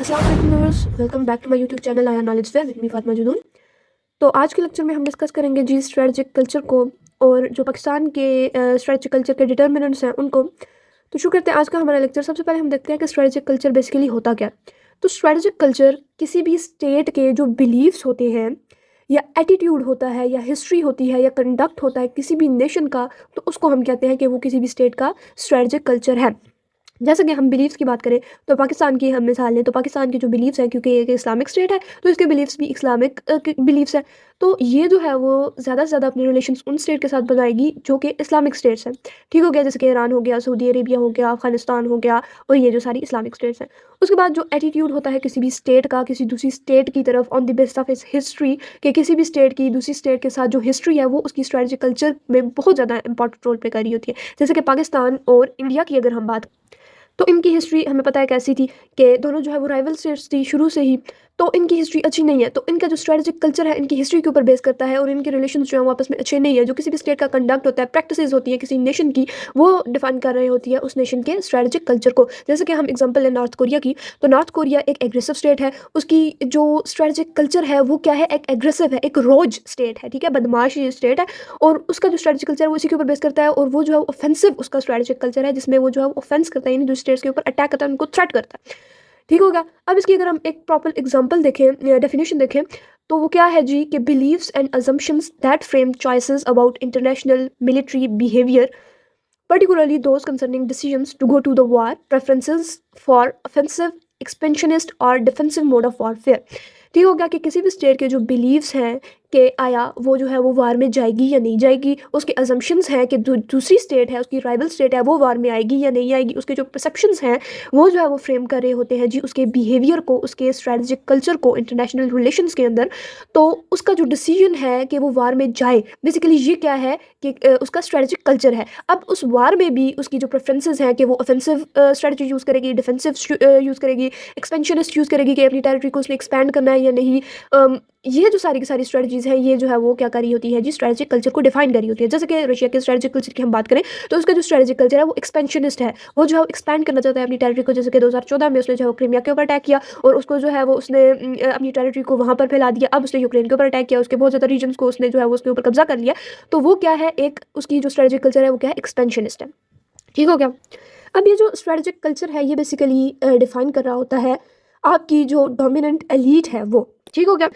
अस्सलाम वालेकुम viewers, welcome back to my YouTube channel आया knowledge fair with me Fatima Junoon. तो आज के लेक्चर में हम डिस्कस करेंगे जी स्ट्रेटजिक कल्चर को और जो पाकिस्तान के स्ट्रेटजिक कल्चर के डिटर्मिनेंट्स हैं उनको। तो शुरू करते हैं आज का हमारा लेक्चर। सबसे पहले हम देखते हैं कि स्ट्रेटजिक कल्चर बेसिकली होता क्या है। तो स्ट्रेटजिक कल्चर किसी भी स्टेट के जो बिलीव्स होते हैं या एटीट्यूड होता है या हिस्ट्री होती है या कंडक्ट होता है किसी भी नेशन का, तो उसको हम कहते हैं कि वो किसी भी स्टेट का स्ट्रेटजिक कल्चर है। जैसे कि हम बिलीव्स की बात करें तो पाकिस्तान की हम मिसाल लें तो पाकिस्तान के जो बिलीव्स हैं, क्योंकि एक इस्लामिक स्टेट है तो इसके बिलीव्स भी इस्लामिक बिलीव्स हैं। तो ये जो है वो ज़्यादा से ज़्यादा अपने रिलेशंस उन स्टेट के साथ बनाएगी जो कि इस्लामिक स्टेट्स हैं। ठीक हो गया, जैसे कि ईरान हो गया, सऊदी अरेबिया हो गया, अफगानिस्तान हो गया, और ये जो सारी इस्लामिक स्टेट्स हैं। उसके बाद जो एटीट्यूड होता है किसी भी स्टेट का किसी दूसरी स्टेट की तरफ ऑन द बेसिस ऑफ इस हिस्ट्री, कि किसी भी स्टेट की दूसरी स्टेट के साथ जो हिस्ट्री है वो उसकी स्ट्रेटजिक कल्चर में बहुत ज़्यादा इंपॉर्टेंट रोल प्ले कर रही होती है। जैसे कि पाकिस्तान और इंडिया की अगर हम बात, तो इनकी हिस्ट्री हमें पता है कैसी थी कि दोनों जो है वो राइवल स्टेट्स थी शुरू से ही। तो इनकी हिस्ट्री अच्छी नहीं है, तो इनका जो स्ट्रेटजिक कल्चर है इनकी हिस्ट्री के ऊपर बेस करता है, और इनके रिलेशन जो है वो आपस में अच्छे नहीं है। जो किसी भी स्टेट का कंडक्ट होता है, प्रैक्टिसेस होती है किसी नेशन की, वो डिफाइन कर रही होती है उस नेशन के स्ट्रेटजिक कल्चर को। जैसे कि हम एग्जांपल है नॉर्थ कोरिया की, तो नॉर्थ कोरिया एक एग्रेसिव स्टेट है। उसकी जो स्ट्रेटजिक कल्चर है वो क्या है, एक एग्रेसिव है, एक रोज स्टेट है, ठीक है, बदमाश स्टेट है। और उसका जो स्ट्रेटजिक कल्चर है वो इसी के ऊपर बेस करता है, और वो जो है ऑफेंसिव उसका स्ट्रेटजिक कल्चर है, जिसमें वो जो है ऑफेंस करता है, यानी दूसरे स्टेट्स के ऊपर अटैक करता है, उनको थ्रेट करता है। ठीक होगा। अब इसकी अगर हम एक प्रॉपर एग्जांपल देखें, डेफिनेशन देखें, तो वो क्या है जी कि beliefs and assumptions that frame choices about international military behaviour, particularly those concerning decisions to go to the war, preferences for offensive, expansionist or defensive mode of warfare। ठीक हो गया कि किसी भी स्टेट के जो बिलीव्स हैं कि आया वो जो है वो वार में जाएगी या नहीं जाएगी, उसके अजम्पशंस हैं कि दूसरी स्टेट है, उसकी राइवल स्टेट है, वो वार में आएगी या नहीं आएगी, उसके जो परसेप्शंस हैं वो जो है वो फ्रेम कर रहे होते हैं जी उसके बिहेवियर को, उसके स्ट्रेटजिक कल्चर को इंटरनेशनल रिलेशंस के अंदर। तो उसका जो डिसीजन है कि वो वार में जाए, बेसिकली ये क्या है कि उसका स्ट्रेटजिक कल्चर है। अब उस वार में भी उसकी जो प्रेफरेंसेस हैं कि वो ऑफेंसिव स्ट्रेटजी यूज़ करेगी, डिफेंसिव यूज़ करेगी, एक्सपेंशनिस्ट यूज़ करेगी कि अपनी टेरिटरी को उसने एक्सपैंड करना है या नहीं। ये जो सारी की सारी स्ट्रेटजीज़ हैं ये जो है वो क्या करी होती है जी, स्ट्रेटजिक कल्चर को डिफाइन करी होती है। जैसे कि रशिया के स्ट्रेटजिक कल्चर की हम बात करें तो उसका जो स्ट्रेटजिक कल्चर है वो एक्सपेंशनिस्ट है, वो जो है एक्सपैंड करना चाहता है अपनी टेरिटरी को। जैसे कि 2014 में उसने जो है क्रीमिया के ऊपर अटैक किया और उसको जो है वो उसने अपनी टेरिटरी को वहाँ पर फैला दिया। अब उसने यूक्रेन के ऊपर अटैक किया, उसके बहुत ज़्यादा रीजन्स को उसने जो है वो उसके ऊपर कब्जा कर लिया। तो वो क्या है, एक उसकी जो स्ट्रेटजिक कल्चर है वो क्या है, एक्सपेंशनिस्ट है। ठीक हो गया। अब ये जो स्ट्रेटजिक कल्चर है ये बेसिकली डिफाइन कर रहा होता है आपकी जो डोमिनेंट एलीट है वो। ठीक हो गया।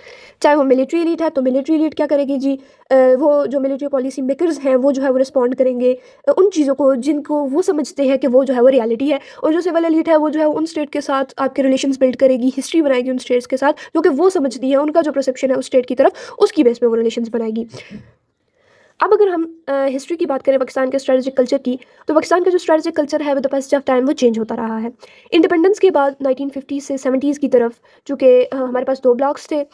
चाहे वो मिलिट्री एलीट है तो मिलिट्री एलीट क्या करेगी जी, वो जो मिलिट्री पॉलिसी मेकर्स हैं वो जो है वो रिस्पॉन्ड करेंगे उन चीज़ों को जिनको वो समझते हैं कि वो जो है वो रियलिटी है। और जो सिविल एलीट है वो जो है उन स्टेट के साथ आपके रिलेशंस बिल्ड करेगी, हिस्ट्री बनाएगी उन स्टेट्स के साथ जो कि वो समझती है, उनका जो परसेप्शन है उस स्टेट की तरफ, उसकी बेस पे वो रिलेशंस बनाएगी। अब अगर हम हिस्ट्री की बात करें पाकिस्तान के स्ट्रेटजिक कल्चर की, तो पाकिस्तान का जो स्ट्रेटजिक कल्चर है with the passage of time वो चेंज होता रहा है। इंडिपेंडेंस के बाद 1950 से 70s की तरफ, चूँकि हमारे पास दो ब्लॉक्स थे,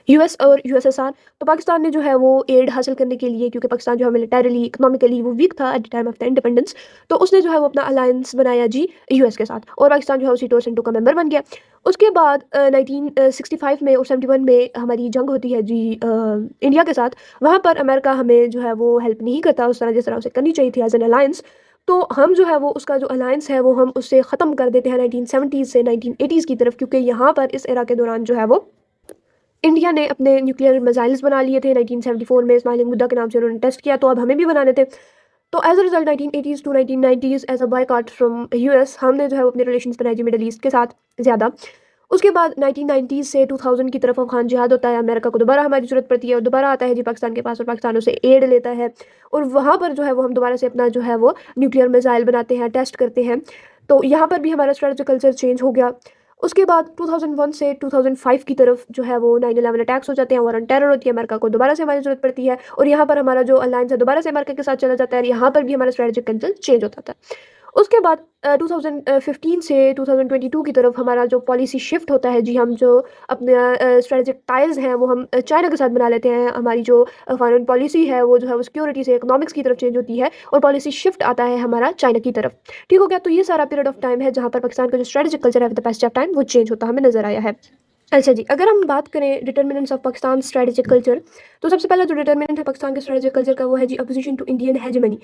यूएस और यूएसएसआर। तो पाकिस्तान ने जो है वो एड हासिल करने के लिए, क्योंकि पाकिस्तान जो है मिलिटरीली इकोनॉमिकली वो वीक था at the time of the independence, तो उसने जो है वो अपना अलायंस बनाया जी यूएस के साथ, और पाकिस्तान जो है उसी टोर का मेंबर बन गया। उसके बाद 1965 में और 71 में हमारी जंग होती है जी इंडिया के साथ। वहाँ पर अमेरिका हमें जो है वो हेल्प नहीं करता उस तरह जिस तरह उसे करनी चाहिए थी एज एन अलायंस। तो हम जो है वो उसका जो अलायंस है वो हम उससे ख़त्म कर देते हैं 1970s से 1980s की तरफ, क्योंकि यहाँ पर इस एरा के दौरान जो है वो इंडिया ने अपने न्यूक्लियर मिसाइल्स बना लिए थे। 1974 में स्माइलिंग बुद्धा के नाम से उन्होंने टेस्ट किया, तो अब हमें भी बनाने थे। तो as a result 1980s to 1990s as a boycott from US हमने जो है वो अपने रिलेशंस बनाए जी मिडल ईस्ट के साथ ज़्यादा। उसके बाद 1990s से 2000 की तरफ अफगान जिहाद होता है, अमेरिका को दोबारा हमारी ज़रूरत पड़ती है और दोबारा आता है जी पाकिस्तान के पास, और पाकिस्तान उसे एड लेता है, और वहाँ पर जो है वो हम दोबारा से अपना जो है वो न्यूक्लियर मिसाइल बनाते हैं, टेस्ट करते हैं। तो यहाँ पर भी हमारा स्ट्रेटजिक कल्चर चेंज हो गया। उसके बाद 2001 से 2005 की तरफ जो है वो 9/11 अटैक्स हो जाते हैं, वॉर ऑन टेरर होती है, अमेरिका को दोबारा से हमारी ज़रूरत पड़ती है, और यहाँ पर हमारा जो अलायंस है दोबारा से अमेरिका के साथ चला जाता है, यहाँ पर भी हमारा स्ट्रेटजिक कल्चर चेंज होता था। उसके बाद 2015 से 2022 की तरफ हमारा जो पॉलिसी शिफ्ट होता है जी, हम जो अपने स्ट्रेटजिक टाइल्स हैं वो हम चाइना के साथ बना लेते हैं। हमारी जो फॉरेन पॉलिसी है वो जो है वो सिक्योरिटी से इकोनॉमिक्स की तरफ चेंज होती है, और पॉलिसी शिफ्ट आता है हमारा चाइना की तरफ। ठीक हो गया। तो ये सारा पीरियड ऑफ टाइम है जहाँ पर पाकिस्तान का जो स्ट्रेटजिक कल्चर है with the passage of time वो चेंज होता हमें नजर आया है। अच्छा जी, अगर हम बात करें determinants of Pakistan strategic culture, तो सबसे पहला जो डिटर्मिनेंट है पाकिस्तान के स्ट्रेटजिक कल्चर का वो है जी अपोजिशन टू इंडियन हेजेमनी।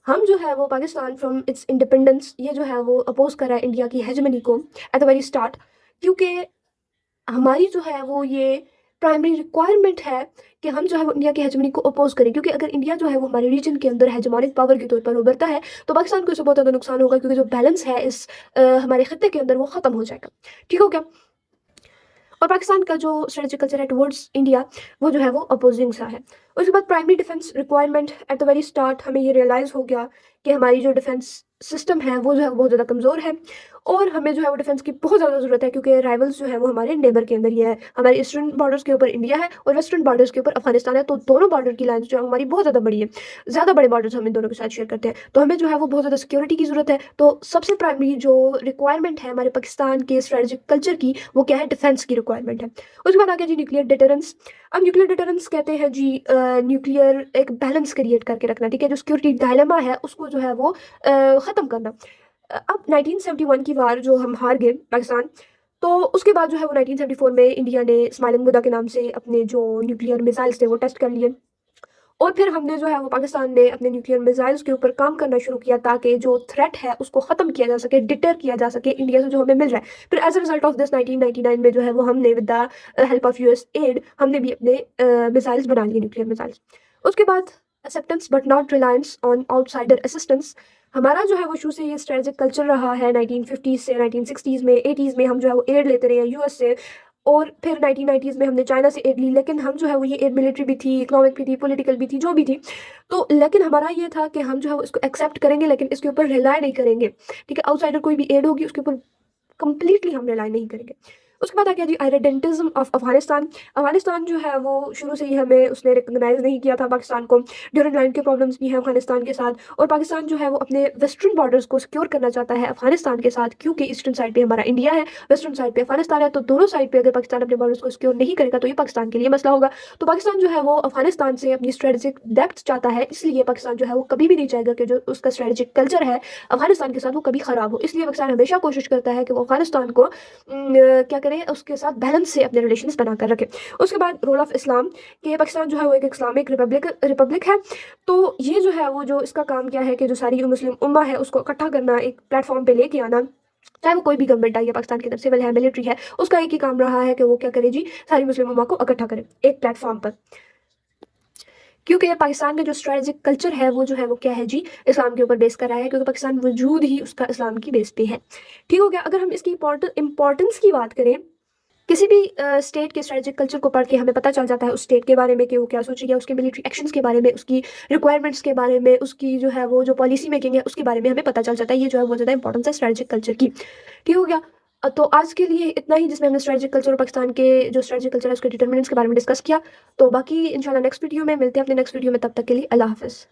हम जो है वो पाकिस्तान फ्रॉम इट्स इंडिपेंडेंस ये जो है वो अपोज कर रहा है इंडिया की हेजेमनी को एट द वेरी स्टार्ट, क्योंकि हमारी जो है वो ये प्राइमरी रिक्वायरमेंट है कि हम जो है वो इंडिया की हेजेमनी को अपोज करें, क्योंकि अगर इंडिया जो है वो हमारे रीजन के अंदर हेजेमोनिक पावर के तौर पर उभरता है तो पाकिस्तान को इससे बहुत ज़्यादा नुकसान होगा, क्योंकि जो बैलेंस है इस हमारे खत्ते के अंदर वो ख़त्म हो जाएगा। ठीक हो गया। और पाकिस्तान का जो स्ट्रेटेजिक कल्चर है टुवर्ड्स इंडिया वो जो है वो अपोजिंग सा है। उसके बाद primary defence requirement at the very start हमें ये रियलाइज़ हो गया कि हमारी जो डिफेंस सिस्टम है वो जो है बहुत ज़्यादा कमज़ोर है, और हमें जो है वो डिफेंस की बहुत ज़्यादा ज़रूरत है, क्योंकि राइवल्स जो है वो हमारे नेबर के अंदर ही है। हमारे ईस्टर्न बॉर्डर्स के ऊपर इंडिया है और वेस्टर्न बॉर्डर्स के ऊपर अफगानिस्तान है, तो दोनों बॉर्डर की लाइन जो है हमारी बहुत ज़्यादा बड़ी है। ज़्यादा बड़े बॉर्डर्स हम इन दोनों के साथ शेयर करते हैं, तो हमें जो है वो बहुत ज़्यादा सिक्योरिटी की ज़रूरत है। तो सबसे प्राइमरी जो रिक्वायरमेंट है हमारे पाकिस्तान के स्ट्रेटेजिक कल्चर की वो क्या है, डिफेंस की रिक्वायरमेंट है। उसके बाद आ गया जी न्यूक्लियर डिटरेंस। अब न्यूक्लियर डिटरेंस कहते हैं जी न्यूक्लियर एक बैलेंस क्रिएट करके रखना, ठीक है, जो सिक्योरिटी डायलेमा है उसको जो है वो ख़त्म करना। अब 1971 की वार जो हम हार गए पाकिस्तान, तो उसके बाद जो है वो 1974 में इंडिया ने स्माइलिंग बुद्धा के नाम से अपने जो न्यूक्लियर मिसाइल्स थे वो टेस्ट कर लिए, और फिर हमने जो है वो पाकिस्तान ने अपने न्यूक्लियर मिसाइल्स के ऊपर काम करना शुरू किया ताकि जो थ्रेट है उसको ख़त्म किया जा सके, डिटर किया जा सके इंडिया से जो हमें मिल रहा है। फिर as a result of this 1999 में जो है वो हमने with the help of US aid हमने भी अपने मिसाइल्स बना लिए, न्यूक्लियर मिसाइल्स। उसके बाद acceptance but not reliance on outsider assistance. हमारा जो है वो शुरू से ये स्ट्रेटेजिक कल्चर रहा है 1950s से 1960s में 80s में हम जो है वो एड लेते रहे हैं यूएस से, और फिर 1990s में हमने चाइना से एड ली, लेकिन हम जो है वो ये एड मिलिट्री भी थी, इकोनॉमिक भी थी, पॉलिटिकल भी थी, जो भी थी। तो लेकिन हमारा ये था कि हम जो है वो इसको एक्सेप्ट करेंगे लेकिन इसके ऊपर रिलाय नहीं करेंगे, ठीक है। आउटसाइडर कोई भी एड होगी उसके ऊपर कंप्लीटली हम रिलाय नहीं करेंगे। उसके बाद आ गया जी आइडेंटिज्म ऑफ अफगानिस्तान। अफगानिस्तान जो है वो शुरू से ही हमें उसने रिकग्नाइज नहीं किया था पाकिस्तान को। ड्यूरिंग लाइन के प्रॉब्लम्स भी हैं अफगानिस्तान के साथ, और पाकिस्तान जो है वो अपने वेस्टर्न बॉर्डर्स को सिक्योर करना चाहता है अफगानिस्तान के साथ, क्योंकि ईस्टर्न साइड पे हमारा इंडिया है, वेस्टर्न साइड पे अफगानिस्तान है, तो दोनों साइड पे अगर पाकिस्तान अपने बॉर्डर्स को सिक्योर नहीं करेगा तो ये पाकिस्तान के लिए मसला होगा। तो पाकिस्तान जो है वो अफगानिस्तान से अपनी स्ट्रेटेजिक डेप्थ चाहता है, इसलिए पाकिस्तान जो है वो कभी भी नहीं चाहेगा कि जो उसका स्ट्रेटेजिक कल्चर है अफगानिस्तान के साथ वो कभी खराब हो। इसलिए पाकिस्तान हमेशा कोशिश करता है कि वो अफगानिस्तान को क्या करें, उसके साथ बैलेंस से अपने रिलेशंस बनाकर रखें। उसके बाद रोल ऑफ इस्लाम, कि पाकिस्तान जो है वो एक इस्लामिक रिपब्लिक है, तो ये जो है वो जो इसका काम क्या है कि जो सारी मुस्लिम उम्मा है उसको इकट्ठा करना, एक प्लेटफॉर्म पे लेके आना, चाहे वो कोई भी गवर्नमेंट आई है पाकिस्तान के अंदर, सिविल है, मिलिट्री है, उसका एक ही काम रहा है कि वो क्या करे जी, सारी मुस्लिम उम्मा को इकट्ठा करे एक प्लेटफॉर्म पर। क्योंकि पाकिस्तान का जो स्ट्रेटेजिक कल्चर है वो जो है वो क्या है जी, इस्लाम के ऊपर बेस कर रहा है, क्योंकि पाकिस्तान वजूद ही उसका इस्लाम की बेस पे है। ठीक हो गया। अगर हम इसकी इंपॉर्टेंस की बात करें, किसी भी स्टेट के स्ट्रेटेजिक कल्चर को पढ़ के हमें पता चल जाता है उस स्टेट के बारे में कि वो क्या सोचेगी, उसके मिलिट्री एक्शंस के बारे में, उसकी रिक्वायरमेंट्स के बारे में, उसकी जो है वो जो पॉलिसी मेकिंग है उसके बारे में हमें पता चल जाता है। ये जो है बहुत ज़्यादा इंपॉर्टेंस है स्ट्रेटेजिक कल्चर की। ठीक हो गया। तो आज के लिए इतना ही, जिसमें हमने स्ट्रेटेजिक कल्चर और पाकिस्तान के जो स्ट्रेटेजिक कल्चर है उसके डिटर्मिनेंट्स के बारे में डिस्कस किया। तो बाकी इंशाल्लाह नेक्स्ट वीडियो में मिलते हैं, अपने नेक्स्ट वीडियो में। तब तक के लिए अल्लाह हाफिज़।